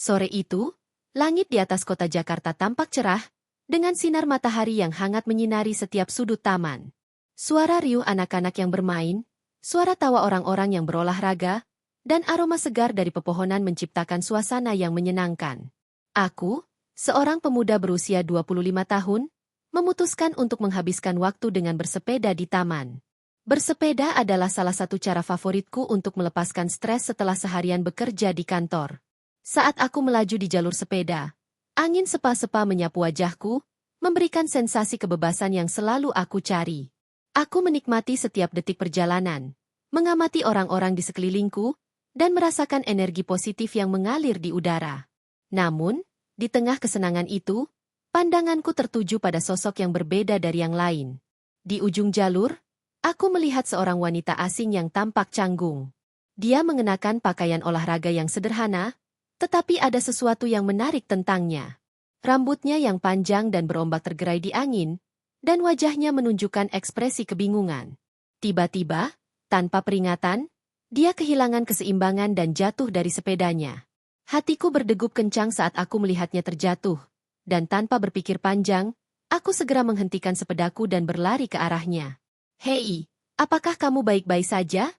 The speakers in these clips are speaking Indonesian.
Sore itu, langit di atas kota Jakarta tampak cerah, dengan sinar matahari yang hangat menyinari setiap sudut taman. Suara riuh anak-anak yang bermain, suara tawa orang-orang yang berolahraga, dan aroma segar dari pepohonan menciptakan suasana yang menyenangkan. Aku, seorang pemuda berusia 25 tahun, memutuskan untuk menghabiskan waktu dengan bersepeda di taman. Bersepeda adalah salah satu cara favoritku untuk melepaskan stres setelah seharian bekerja di kantor. Saat aku melaju di jalur sepeda, angin sepa-sepa menyapu wajahku, memberikan sensasi kebebasan yang selalu aku cari. Aku menikmati setiap detik perjalanan, mengamati orang-orang di sekelilingku, dan merasakan energi positif yang mengalir di udara. Namun, di tengah kesenangan itu, pandanganku tertuju pada sosok yang berbeda dari yang lain. Di ujung jalur, aku melihat seorang wanita asing yang tampak canggung. Dia mengenakan pakaian olahraga yang sederhana, tetapi ada sesuatu yang menarik tentangnya. Rambutnya yang panjang dan berombak tergerai di angin, dan wajahnya menunjukkan ekspresi kebingungan. Tiba-tiba, tanpa peringatan, dia kehilangan keseimbangan dan jatuh dari sepedanya. Hatiku berdegup kencang saat aku melihatnya terjatuh, dan tanpa berpikir panjang, aku segera menghentikan sepedaku dan berlari ke arahnya. "Hei, apakah kamu baik-baik saja?"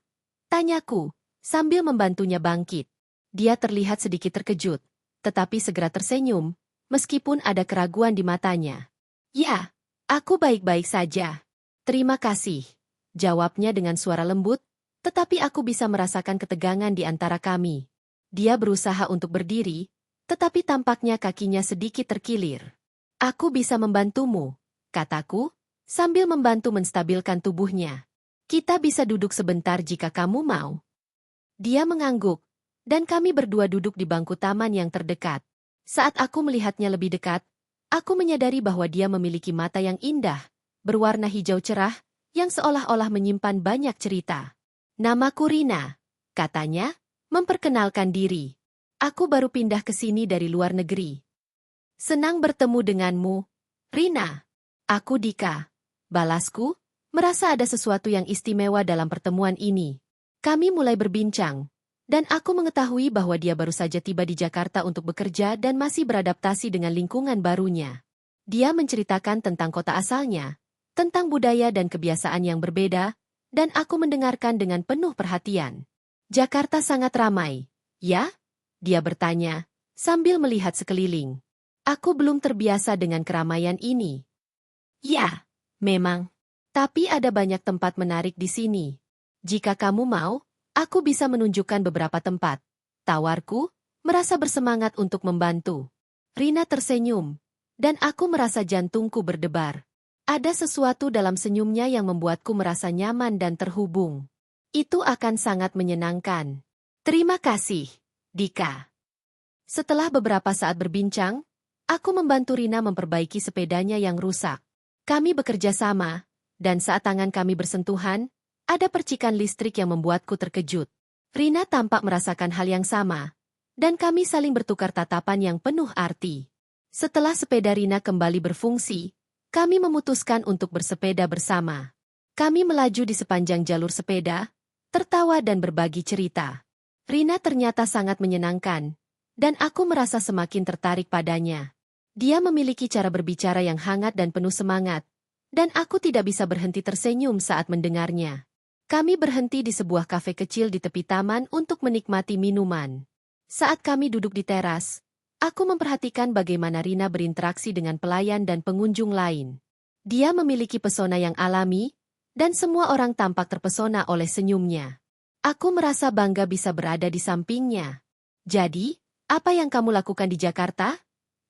tanyaku, sambil membantunya bangkit. Dia terlihat sedikit terkejut, tetapi segera tersenyum, meskipun ada keraguan di matanya. "Ya, aku baik-baik saja. Terima kasih," jawabnya dengan suara lembut, tetapi aku bisa merasakan ketegangan di antara kami. Dia berusaha untuk berdiri, tetapi tampaknya kakinya sedikit terkilir. "Aku bisa membantumu," kataku, sambil membantu menstabilkan tubuhnya. "Kita bisa duduk sebentar jika kamu mau." Dia mengangguk, dan kami berdua duduk di bangku taman yang terdekat. Saat aku melihatnya lebih dekat, aku menyadari bahwa dia memiliki mata yang indah, berwarna hijau cerah, yang seolah-olah menyimpan banyak cerita. "Namaku Rina," katanya, memperkenalkan diri. "Aku baru pindah ke sini dari luar negeri." "Senang bertemu denganmu, Rina." "Aku Dika," balasku, merasa ada sesuatu yang istimewa dalam pertemuan ini. Kami mulai berbincang, dan aku mengetahui bahwa dia baru saja tiba di Jakarta untuk bekerja dan masih beradaptasi dengan lingkungan barunya. Dia menceritakan tentang kota asalnya, tentang budaya dan kebiasaan yang berbeda, dan aku mendengarkan dengan penuh perhatian. "Jakarta sangat ramai, ya?" dia bertanya, sambil melihat sekeliling. "Aku belum terbiasa dengan keramaian ini." "Ya, memang. Tapi ada banyak tempat menarik di sini. Jika kamu mau, aku bisa menunjukkan beberapa tempat," tawarku, merasa bersemangat untuk membantu. Rina tersenyum, dan aku merasa jantungku berdebar. Ada sesuatu dalam senyumnya yang membuatku merasa nyaman dan terhubung. "Itu akan sangat menyenangkan. Terima kasih, Dika." Setelah beberapa saat berbincang, aku membantu Rina memperbaiki sepedanya yang rusak. Kami bekerja sama, dan saat tangan kami bersentuhan, ada percikan listrik yang membuatku terkejut. Rina tampak merasakan hal yang sama, dan kami saling bertukar tatapan yang penuh arti. Setelah sepeda Rina kembali berfungsi, kami memutuskan untuk bersepeda bersama. Kami melaju di sepanjang jalur sepeda, tertawa dan berbagi cerita. Rina ternyata sangat menyenangkan, dan aku merasa semakin tertarik padanya. Dia memiliki cara berbicara yang hangat dan penuh semangat, dan aku tidak bisa berhenti tersenyum saat mendengarnya. Kami berhenti di sebuah kafe kecil di tepi taman untuk menikmati minuman. Saat kami duduk di teras, aku memperhatikan bagaimana Rina berinteraksi dengan pelayan dan pengunjung lain. Dia memiliki pesona yang alami, dan semua orang tampak terpesona oleh senyumnya. Aku merasa bangga bisa berada di sampingnya. "Jadi, apa yang kamu lakukan di Jakarta?"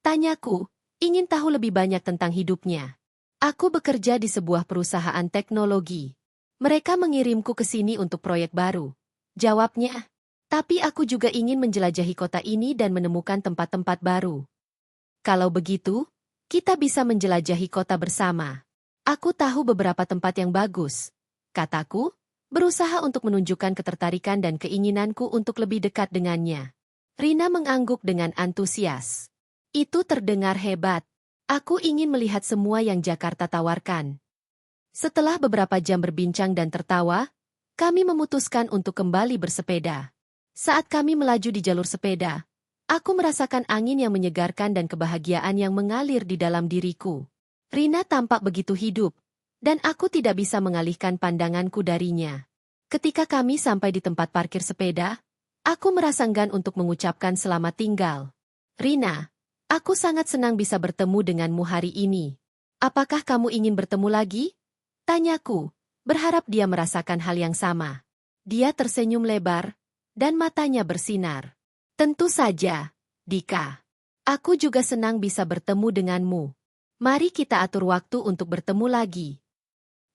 tanyaku, ingin tahu lebih banyak tentang hidupnya. "Aku bekerja di sebuah perusahaan teknologi. Mereka mengirimku ke sini untuk proyek baru," jawabnya. "Tapi aku juga ingin menjelajahi kota ini dan menemukan tempat-tempat baru." "Kalau begitu, kita bisa menjelajahi kota bersama. Aku tahu beberapa tempat yang bagus," kataku, berusaha untuk menunjukkan ketertarikan dan keinginanku untuk lebih dekat dengannya. Rina mengangguk dengan antusias. "Itu terdengar hebat. Aku ingin melihat semua yang Jakarta tawarkan." Setelah beberapa jam berbincang dan tertawa, kami memutuskan untuk kembali bersepeda. Saat kami melaju di jalur sepeda, Aku merasakan angin yang menyegarkan dan kebahagiaan yang mengalir di dalam diriku. Rina tampak begitu hidup, dan aku tidak bisa mengalihkan pandanganku darinya. Ketika kami sampai di tempat parkir sepeda, aku merasa enggan untuk mengucapkan selamat tinggal. Rina, aku sangat senang bisa bertemu denganmu hari ini. Apakah kamu ingin bertemu lagi? Tanyaku, berharap dia merasakan hal yang sama. Dia tersenyum lebar, dan matanya bersinar. Tentu saja, Dika. Aku juga senang bisa bertemu denganmu. Mari kita atur waktu untuk bertemu lagi.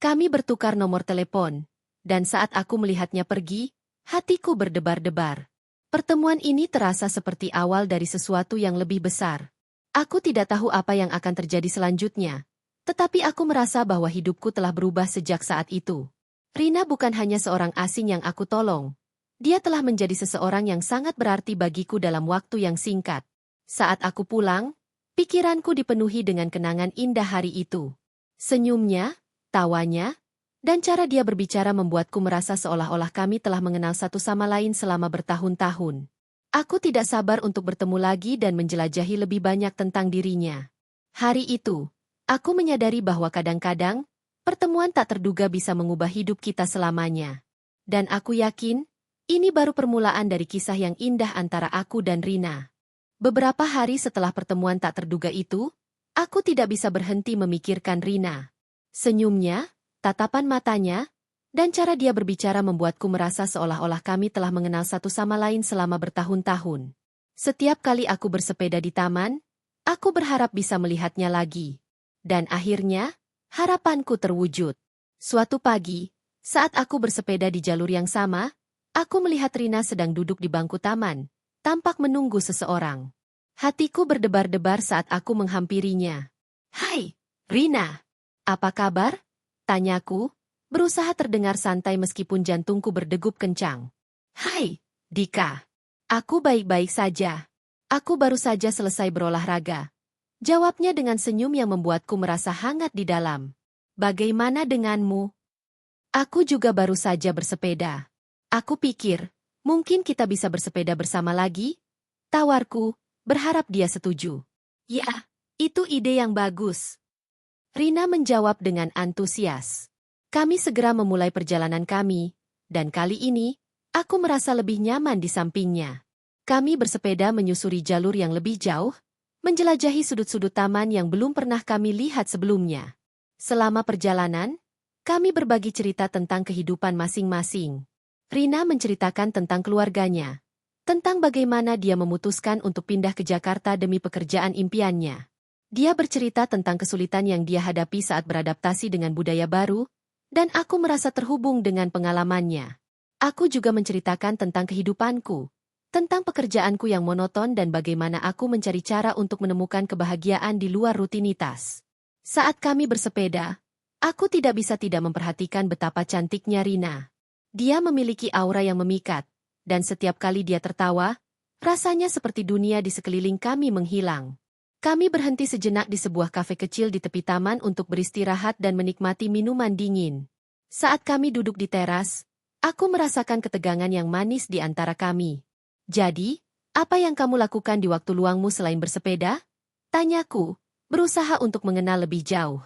Kami bertukar nomor telepon, dan saat aku melihatnya pergi, hatiku berdebar-debar. Pertemuan ini terasa seperti awal dari sesuatu yang lebih besar. Aku tidak tahu apa yang akan terjadi selanjutnya, tetapi aku merasa bahwa hidupku telah berubah sejak saat itu. Rina bukan hanya seorang asing yang aku tolong. Dia telah menjadi seseorang yang sangat berarti bagiku dalam waktu yang singkat. Saat aku pulang, pikiranku dipenuhi dengan kenangan indah hari itu. Senyumnya, tawanya, dan cara dia berbicara membuatku merasa seolah-olah kami telah mengenal satu sama lain selama bertahun-tahun. Aku tidak sabar untuk bertemu lagi dan menjelajahi lebih banyak tentang dirinya. Hari itu, aku menyadari bahwa kadang-kadang, pertemuan tak terduga bisa mengubah hidup kita selamanya. Dan aku yakin, ini baru permulaan dari kisah yang indah antara aku dan Rina. Beberapa hari setelah pertemuan tak terduga itu, aku tidak bisa berhenti memikirkan Rina. Senyumnya, tatapan matanya, dan cara dia berbicara membuatku merasa seolah-olah kami telah mengenal satu sama lain selama bertahun-tahun. Setiap kali aku bersepeda di taman, aku berharap bisa melihatnya lagi. Dan akhirnya, harapanku terwujud. Suatu pagi, saat aku bersepeda di jalur yang sama, aku melihat Rina sedang duduk di bangku taman, tampak menunggu seseorang. Hatiku berdebar-debar saat aku menghampirinya. "Hai, Rina. Apa kabar?" tanyaku, berusaha terdengar santai meskipun jantungku berdegup kencang. "Hai, Dika. Aku baik-baik saja. Aku baru saja selesai berolahraga." Jawabnya dengan senyum yang membuatku merasa hangat di dalam. "Bagaimana denganmu?" "Aku juga baru saja bersepeda. Aku pikir, mungkin kita bisa bersepeda bersama lagi?" tawarku, berharap dia setuju. "Ya, itu ide yang bagus." Rina menjawab dengan antusias. Kami segera memulai perjalanan kami, dan kali ini, aku merasa lebih nyaman di sampingnya. Kami bersepeda menyusuri jalur yang lebih jauh, menjelajahi sudut-sudut taman yang belum pernah kami lihat sebelumnya. Selama perjalanan, kami berbagi cerita tentang kehidupan masing-masing. Rina menceritakan tentang keluarganya, tentang bagaimana dia memutuskan untuk pindah ke Jakarta demi pekerjaan impiannya. Dia bercerita tentang kesulitan yang dia hadapi saat beradaptasi dengan budaya baru, dan aku merasa terhubung dengan pengalamannya. Aku juga menceritakan tentang kehidupanku, tentang pekerjaanku yang monoton dan bagaimana aku mencari cara untuk menemukan kebahagiaan di luar rutinitas. Saat kami bersepeda, aku tidak bisa tidak memperhatikan betapa cantiknya Rina. Dia memiliki aura yang memikat, dan setiap kali dia tertawa, rasanya seperti dunia di sekeliling kami menghilang. Kami berhenti sejenak di sebuah kafe kecil di tepi taman untuk beristirahat dan menikmati minuman dingin. Saat kami duduk di teras, aku merasakan ketegangan yang manis di antara kami. "Jadi, apa yang kamu lakukan di waktu luangmu selain bersepeda?" tanyaku, berusaha untuk mengenal lebih jauh.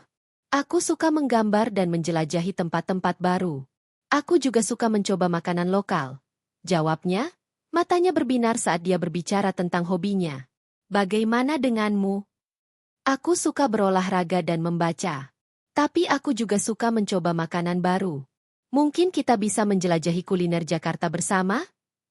"Aku suka menggambar dan menjelajahi tempat-tempat baru. Aku juga suka mencoba makanan lokal." Jawabnya, matanya berbinar saat dia berbicara tentang hobinya. "Bagaimana denganmu?" "Aku suka berolahraga dan membaca. Tapi aku juga suka mencoba makanan baru. Mungkin kita bisa menjelajahi kuliner Jakarta bersama?"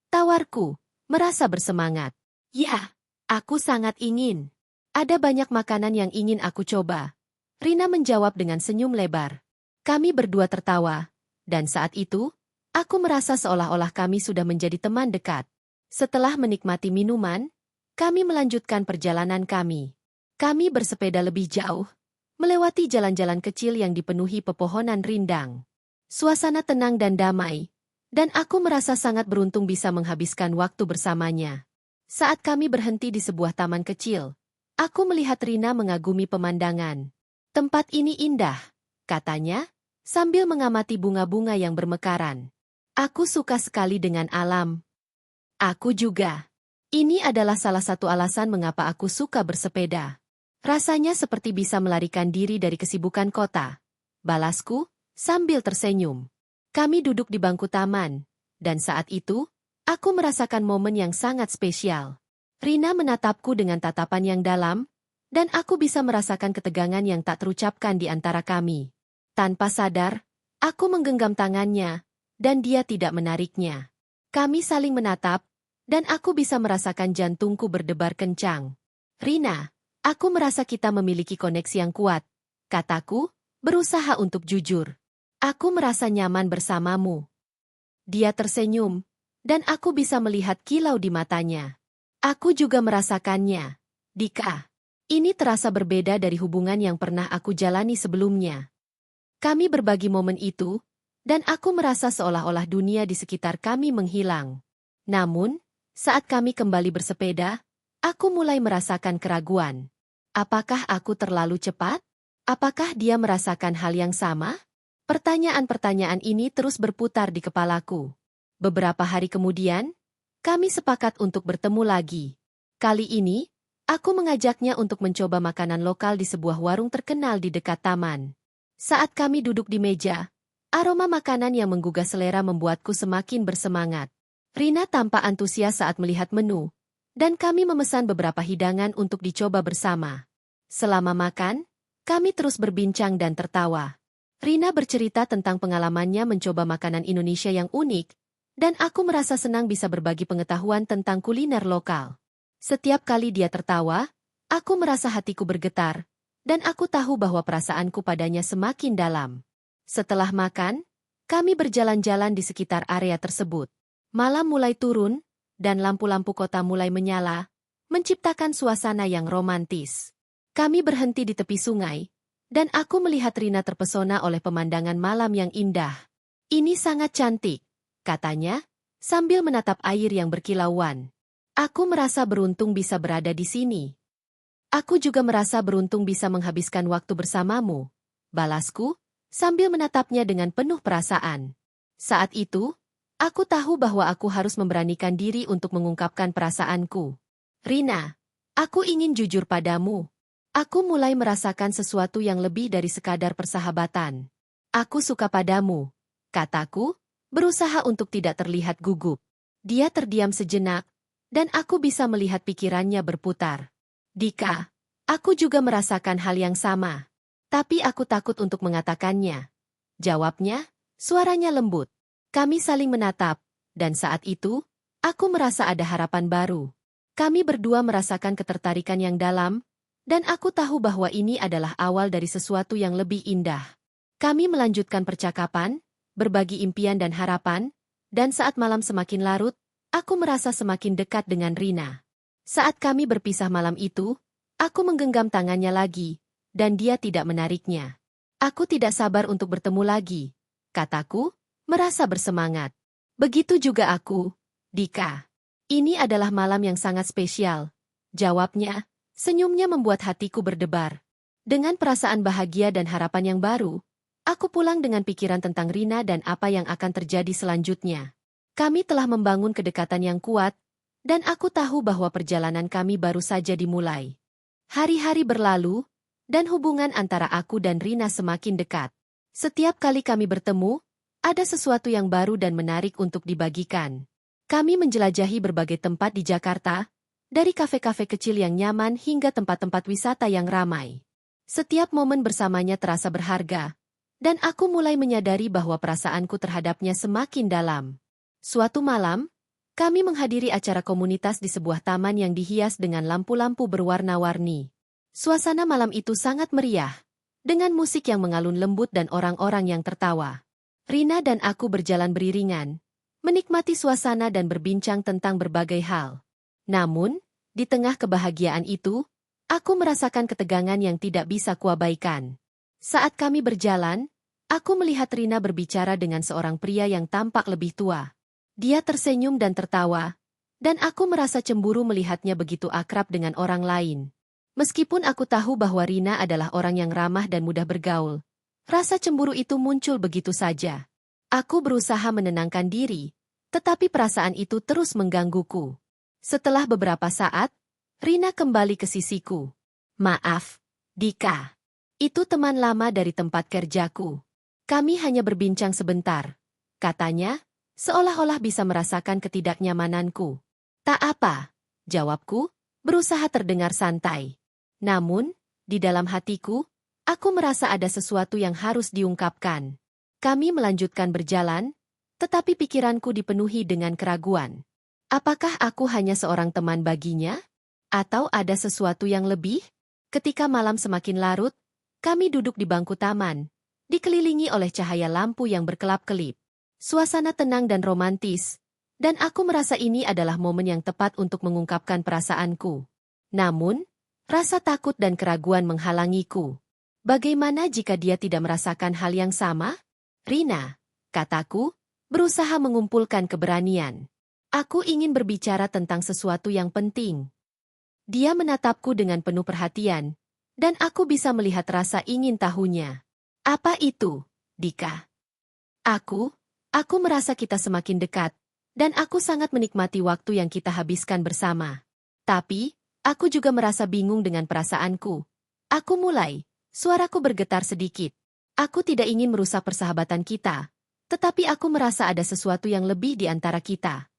tawarku, merasa bersemangat. "Ya, aku sangat ingin. Ada banyak makanan yang ingin aku coba." Rina menjawab dengan senyum lebar. Kami berdua tertawa, dan saat itu, aku merasa seolah-olah kami sudah menjadi teman dekat. Setelah menikmati minuman, kami melanjutkan perjalanan kami. Kami bersepeda lebih jauh, melewati jalan-jalan kecil yang dipenuhi pepohonan rindang. Suasana tenang dan damai, dan aku merasa sangat beruntung bisa menghabiskan waktu bersamanya. Saat kami berhenti di sebuah taman kecil, aku melihat Rina mengagumi pemandangan. "Tempat ini indah," katanya, sambil mengamati bunga-bunga yang bermekaran. "Aku suka sekali dengan alam." "Aku juga." Ini adalah salah satu alasan mengapa aku suka bersepeda. Rasanya seperti bisa melarikan diri dari kesibukan kota. Balasku, sambil tersenyum. Kami duduk di bangku taman, dan saat itu, aku merasakan momen yang sangat spesial. Rina menatapku dengan tatapan yang dalam, dan aku bisa merasakan ketegangan yang tak terucapkan di antara kami. Tanpa sadar, aku menggenggam tangannya, dan dia tidak menariknya. Kami saling menatap, dan aku bisa merasakan jantungku berdebar kencang. Rina, aku merasa kita memiliki koneksi yang kuat, kataku, berusaha untuk jujur. Aku merasa nyaman bersamamu. Dia tersenyum, dan aku bisa melihat kilau di matanya. Aku juga merasakannya. Dika, ini terasa berbeda dari hubungan yang pernah aku jalani sebelumnya. Kami berbagi momen itu, dan aku merasa seolah-olah dunia di sekitar kami menghilang. Namun, saat kami kembali bersepeda, aku mulai merasakan keraguan. Apakah aku terlalu cepat? Apakah dia merasakan hal yang sama? Pertanyaan-pertanyaan ini terus berputar di kepalaku. Beberapa hari kemudian, kami sepakat untuk bertemu lagi. Kali ini, aku mengajaknya untuk mencoba makanan lokal di sebuah warung terkenal di dekat taman. Saat kami duduk di meja, aroma makanan yang menggugah selera membuatku semakin bersemangat. Rina tampak antusias saat melihat menu, dan kami memesan beberapa hidangan untuk dicoba bersama. Selama makan, kami terus berbincang dan tertawa. Rina bercerita tentang pengalamannya mencoba makanan Indonesia yang unik, dan aku merasa senang bisa berbagi pengetahuan tentang kuliner lokal. Setiap kali dia tertawa, aku merasa hatiku bergetar, dan aku tahu bahwa perasaanku padanya semakin dalam. Setelah makan, kami berjalan-jalan di sekitar area tersebut. Malam mulai turun, dan lampu-lampu kota mulai menyala, menciptakan suasana yang romantis. Kami berhenti di tepi sungai, dan aku melihat Rina terpesona oleh pemandangan malam yang indah. Ini sangat cantik, katanya, sambil menatap air yang berkilauan. Aku merasa beruntung bisa berada di sini. Aku juga merasa beruntung bisa menghabiskan waktu bersamamu, balasku, sambil menatapnya dengan penuh perasaan. Saat itu, aku tahu bahwa aku harus memberanikan diri untuk mengungkapkan perasaanku. Rina, aku ingin jujur padamu. Aku mulai merasakan sesuatu yang lebih dari sekadar persahabatan. Aku suka padamu, kataku, berusaha untuk tidak terlihat gugup. Dia terdiam sejenak, dan aku bisa melihat pikirannya berputar. Dika, aku juga merasakan hal yang sama. Tapi aku takut untuk mengatakannya. Jawabnya, suaranya lembut. Kami saling menatap, dan saat itu, aku merasa ada harapan baru. Kami berdua merasakan ketertarikan yang dalam, dan aku tahu bahwa ini adalah awal dari sesuatu yang lebih indah. Kami melanjutkan percakapan, berbagi impian dan harapan, dan saat malam semakin larut, aku merasa semakin dekat dengan Rina. Saat kami berpisah malam itu, aku menggenggam tangannya lagi, dan dia tidak menariknya. Aku tidak sabar untuk bertemu lagi, kataku, merasa bersemangat. Begitu juga aku, Dika. Ini adalah malam yang sangat spesial. Jawabnya, senyumnya membuat hatiku berdebar. Dengan perasaan bahagia dan harapan yang baru, aku pulang dengan pikiran tentang Rina dan apa yang akan terjadi selanjutnya. Kami telah membangun kedekatan yang kuat, dan aku tahu bahwa perjalanan kami baru saja dimulai. Hari-hari berlalu, dan hubungan antara aku dan Rina semakin dekat. Setiap kali kami bertemu, ada sesuatu yang baru dan menarik untuk dibagikan. Kami menjelajahi berbagai tempat di Jakarta, dari kafe-kafe kecil yang nyaman hingga tempat-tempat wisata yang ramai. Setiap momen bersamanya terasa berharga, dan aku mulai menyadari bahwa perasaanku terhadapnya semakin dalam. Suatu malam, kami menghadiri acara komunitas di sebuah taman yang dihias dengan lampu-lampu berwarna-warni. Suasana malam itu sangat meriah, dengan musik yang mengalun lembut dan orang-orang yang tertawa. Rina dan aku berjalan beriringan, menikmati suasana dan berbincang tentang berbagai hal. Namun, di tengah kebahagiaan itu, aku merasakan ketegangan yang tidak bisa kuabaikan. Saat kami berjalan, aku melihat Rina berbicara dengan seorang pria yang tampak lebih tua. Dia tersenyum dan tertawa, dan aku merasa cemburu melihatnya begitu akrab dengan orang lain. Meskipun aku tahu bahwa Rina adalah orang yang ramah dan mudah bergaul, rasa cemburu itu muncul begitu saja. Aku berusaha menenangkan diri, tetapi perasaan itu terus menggangguku. Setelah beberapa saat, Rina kembali ke sisiku. Maaf, Dika. Itu teman lama dari tempat kerjaku. Kami hanya berbincang sebentar. Katanya, seolah-olah bisa merasakan ketidaknyamananku. Tak apa, jawabku, berusaha terdengar santai. Namun, di dalam hatiku, aku merasa ada sesuatu yang harus diungkapkan. Kami melanjutkan berjalan, tetapi pikiranku dipenuhi dengan keraguan. Apakah aku hanya seorang teman baginya? Atau ada sesuatu yang lebih? Ketika malam semakin larut, kami duduk di bangku taman, dikelilingi oleh cahaya lampu yang berkelap-kelip. Suasana tenang dan romantis, dan aku merasa ini adalah momen yang tepat untuk mengungkapkan perasaanku. Namun, rasa takut dan keraguan menghalangiku. Bagaimana jika dia tidak merasakan hal yang sama? Rina, kataku, berusaha mengumpulkan keberanian. Aku ingin berbicara tentang sesuatu yang penting. Dia menatapku dengan penuh perhatian, dan aku bisa melihat rasa ingin tahunya. Apa itu, Dika? Aku merasa kita semakin dekat, dan aku sangat menikmati waktu yang kita habiskan bersama. Tapi, aku juga merasa bingung dengan perasaanku. Aku mulai, suaraku bergetar sedikit. Aku tidak ingin merusak persahabatan kita, tetapi aku merasa ada sesuatu yang lebih di antara kita.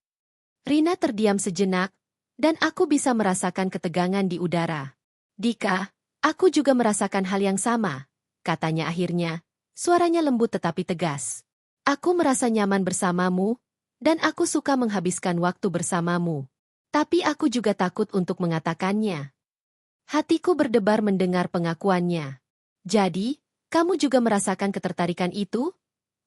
Rina terdiam sejenak, dan aku bisa merasakan ketegangan di udara. Dika, aku juga merasakan hal yang sama, katanya akhirnya, suaranya lembut tetapi tegas. Aku merasa nyaman bersamamu, dan aku suka menghabiskan waktu bersamamu. Tapi aku juga takut untuk mengatakannya. Hatiku berdebar mendengar pengakuannya. Jadi, kamu juga merasakan ketertarikan itu?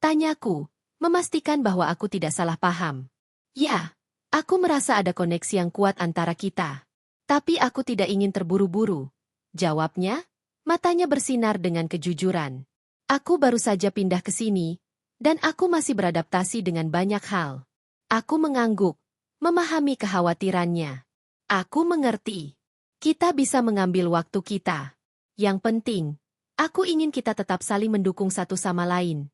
Tanyaku, memastikan bahwa aku tidak salah paham. Ya. Aku merasa ada koneksi yang kuat antara kita. Tapi aku tidak ingin terburu-buru. Jawabnya, matanya bersinar dengan kejujuran. Aku baru saja pindah ke sini, dan aku masih beradaptasi dengan banyak hal. Aku mengangguk, memahami kekhawatirannya. Aku mengerti. Kita bisa mengambil waktu kita. Yang penting, aku ingin kita tetap saling mendukung satu sama lain.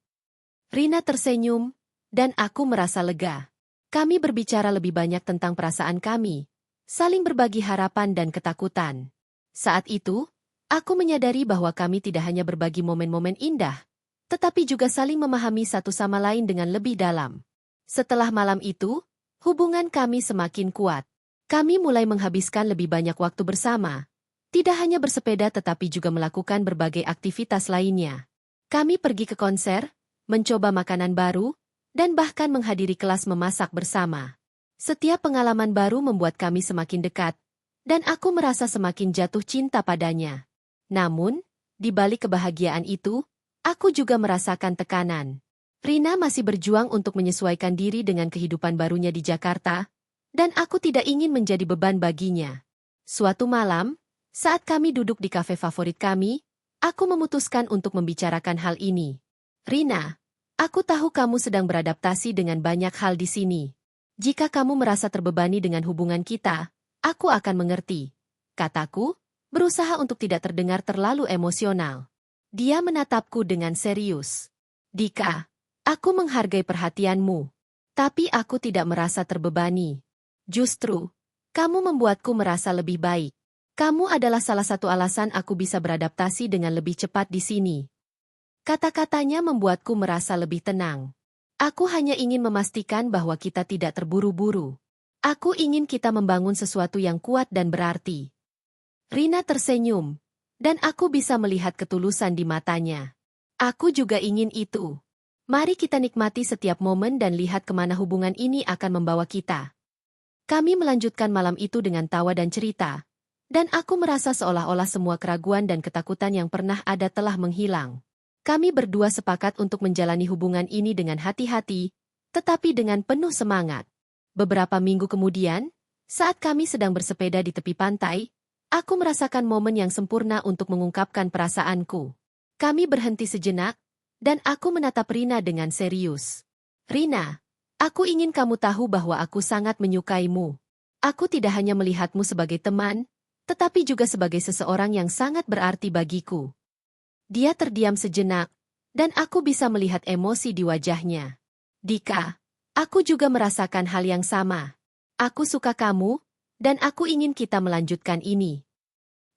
Rina tersenyum, dan aku merasa lega. Kami berbicara lebih banyak tentang perasaan kami, saling berbagi harapan dan ketakutan. Saat itu, aku menyadari bahwa kami tidak hanya berbagi momen-momen indah, tetapi juga saling memahami satu sama lain dengan lebih dalam. Setelah malam itu, hubungan kami semakin kuat. Kami mulai menghabiskan lebih banyak waktu bersama, tidak hanya bersepeda tetapi juga melakukan berbagai aktivitas lainnya. Kami pergi ke konser, mencoba makanan baru, dan bahkan menghadiri kelas memasak bersama. Setiap pengalaman baru membuat kami semakin dekat, dan aku merasa semakin jatuh cinta padanya. Namun, di balik kebahagiaan itu, aku juga merasakan tekanan. Rina masih berjuang untuk menyesuaikan diri dengan kehidupan barunya di Jakarta, dan aku tidak ingin menjadi beban baginya. Suatu malam, saat kami duduk di kafe favorit kami, aku memutuskan untuk membicarakan hal ini. Rina, aku tahu kamu sedang beradaptasi dengan banyak hal di sini. Jika kamu merasa terbebani dengan hubungan kita, aku akan mengerti. Kataku, berusaha untuk tidak terdengar terlalu emosional. Dia menatapku dengan serius. Dika, aku menghargai perhatianmu. Tapi aku tidak merasa terbebani. Justru, kamu membuatku merasa lebih baik. Kamu adalah salah satu alasan aku bisa beradaptasi dengan lebih cepat di sini. Kata-katanya membuatku merasa lebih tenang. Aku hanya ingin memastikan bahwa kita tidak terburu-buru. Aku ingin kita membangun sesuatu yang kuat dan berarti. Rina tersenyum, dan aku bisa melihat ketulusan di matanya. Aku juga ingin itu. Mari kita nikmati setiap momen dan lihat kemana hubungan ini akan membawa kita. Kami melanjutkan malam itu dengan tawa dan cerita, dan aku merasa seolah-olah semua keraguan dan ketakutan yang pernah ada telah menghilang. Kami berdua sepakat untuk menjalani hubungan ini dengan hati-hati, tetapi dengan penuh semangat. Beberapa minggu kemudian, saat kami sedang bersepeda di tepi pantai, aku merasakan momen yang sempurna untuk mengungkapkan perasaanku. Kami berhenti sejenak, dan aku menatap Rina dengan serius. Rina, aku ingin kamu tahu bahwa aku sangat menyukaimu. Aku tidak hanya melihatmu sebagai teman, tetapi juga sebagai seseorang yang sangat berarti bagiku. Dia terdiam sejenak, dan aku bisa melihat emosi di wajahnya. Dika, aku juga merasakan hal yang sama. Aku suka kamu, Dan aku ingin kita melanjutkan ini.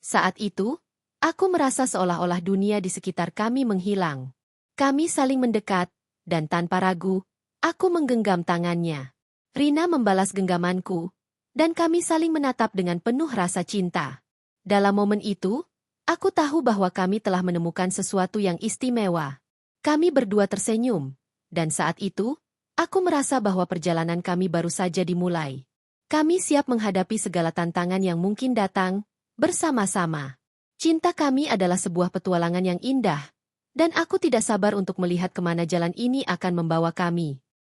Saat itu, aku merasa seolah-olah dunia di sekitar kami menghilang. Kami saling mendekat, dan tanpa ragu, aku menggenggam tangannya. Rina membalas genggamanku, dan kami saling menatap dengan penuh rasa cinta. Dalam momen itu, aku tahu bahwa kami telah menemukan sesuatu yang istimewa. Kami berdua tersenyum, dan saat itu, aku merasa bahwa perjalanan kami baru saja dimulai. Kami siap menghadapi segala tantangan yang mungkin datang, bersama-sama. Cinta kami adalah sebuah petualangan yang indah, dan aku tidak sabar untuk melihat kemana jalan ini akan membawa kami.